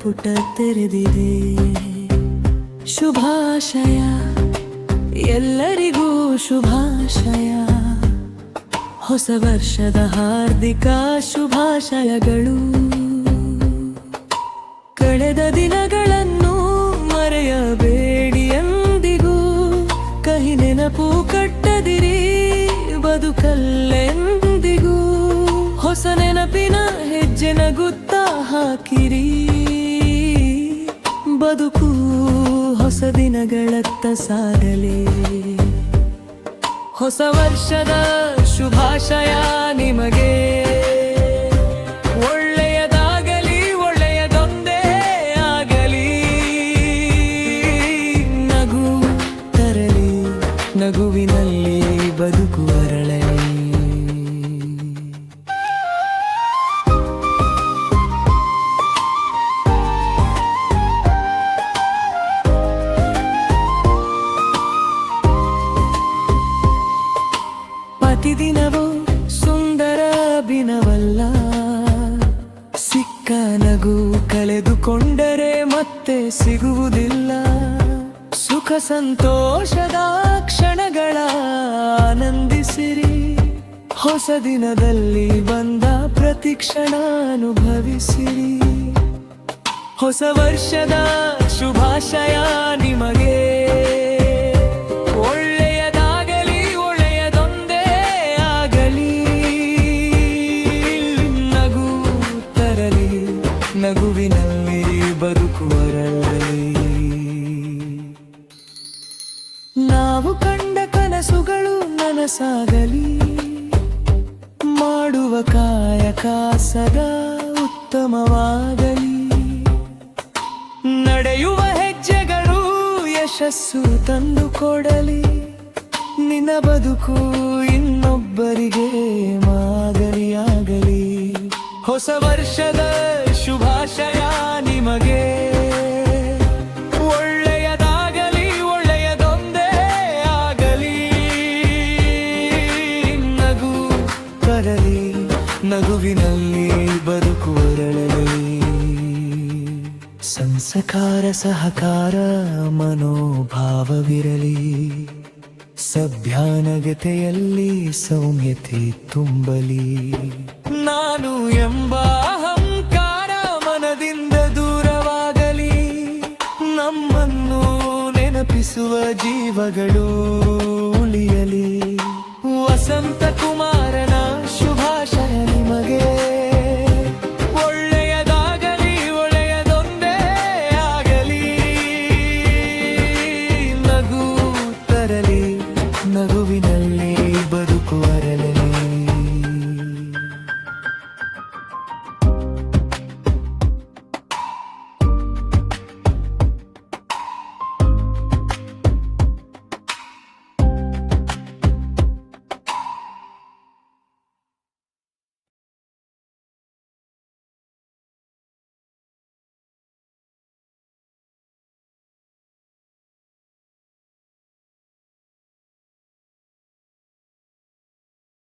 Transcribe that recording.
ಪುಟ ತೆರೆದಿದೆ. ಶುಭಾಶಯ, ಎಲ್ಲರಿಗೂ ಶುಭಾಶಯ. ಹೊಸ ವರ್ಷದ ಹಾರ್ದಿಕ ಶುಭಾಶಯಗಳು. ಕಳೆದ ದಿನಗಳನ್ನು ಮರೆಯಬೇಡಿ ಎಂದಿಗೂ. ಕಹಿ ನೆನಪು ಕಟ್ಟದಿರಿ ಬದುಕಲ್ಲೆಂದಿಗೂ. ಹೊಸ ನೆನಪಿನ ಹೆಜ್ಜೆ ನಗುತ್ತಾ ಹಾಕಿರಿ. ಬದುಕು ಹೊಸ ದಿನಗಳತ್ತ ಸಾಗಲಿ. ಹೊಸ ವರ್ಷದ ಶುಭಾಶಯ ನಿಮಗೆ. ಒಳ್ಳೆಯದಾಗಲಿ, ಒಳ್ಳೆಯದೊಂದೇ ಆಗಲಿ. ನಗು ತರಲಿ, ನಗುವಿನಲ್ಲಿ ಬದುಕು ಅರಳಲಿ. ಪ್ರತಿದಿನವೂ ಸುಂದರ ದಿನವಲ್ಲ. ಸಿಕ್ಕ ನಗು ಕಳೆದುಕೊಂಡರೆ ಮತ್ತೆ ಸಿಗುವುದಿಲ್ಲ. ಸುಖ ಸಂತೋಷದ ಕ್ಷಣಗಳ ಆನಂದಿಸಿರಿ. ಹೊಸ ದಿನದಲ್ಲಿ ಬಂದ ಪ್ರತಿ ಕ್ಷಣ ಅನುಭವಿಸಿರಿ. ಹೊಸ ವರ್ಷದ ಶುಭಾಶಯ ನಿಮಗೆ. ನಗುವಿನಲ್ಲಿ ಬದುಕು ಅರಳಲಿ. ನಾವು ಕಂಡ ಕನಸುಗಳು ನನಸಾಗಲಿ. ಮಾಡುವ ಕಾಯಕ ಸದಾ ಉತ್ತಮವಾಗಲಿ. ನಡೆಯುವ ಹೆಜ್ಜೆಗಳು ಯಶಸ್ಸು ತಂದುಕೊಡಲಿ. ನಿನ್ನ ಬದುಕು ಇನ್ನೊಬ್ಬರಿಗೆ ಮಾದರಿಯಾಗಲಿ. ಹೊಸ ವರ್ಷದ ಶುಭಾಶಯ ನಿಮಗೆ. ಒಳ್ಳೆಯದಾಗಲಿ, ಒಳ್ಳೆಯದೊಂದೇ ಆಗಲಿ. ನಗು ತರಲಿ, ನಗುವಿನಲ್ಲಿ ಬದುಕು ಅರಳಲಿ. ಸಂಸ್ಕಾರ ಸಹಕಾರ ಮನೋಭಾವವಿರಲಿ. ಸಭ್ಯಾನಗತೆಯಲ್ಲಿ ಸೌಮ್ಯತೆ ತುಂಬಲಿ. ನಾನು ಎಂಬ ಅಹಂಕಾರ ಮನದಿಂದ ದೂರವಾಗಲಿ. ನಮ್ಮನ್ನು ನೆನಪಿಸುವ ಜೀವಗಳು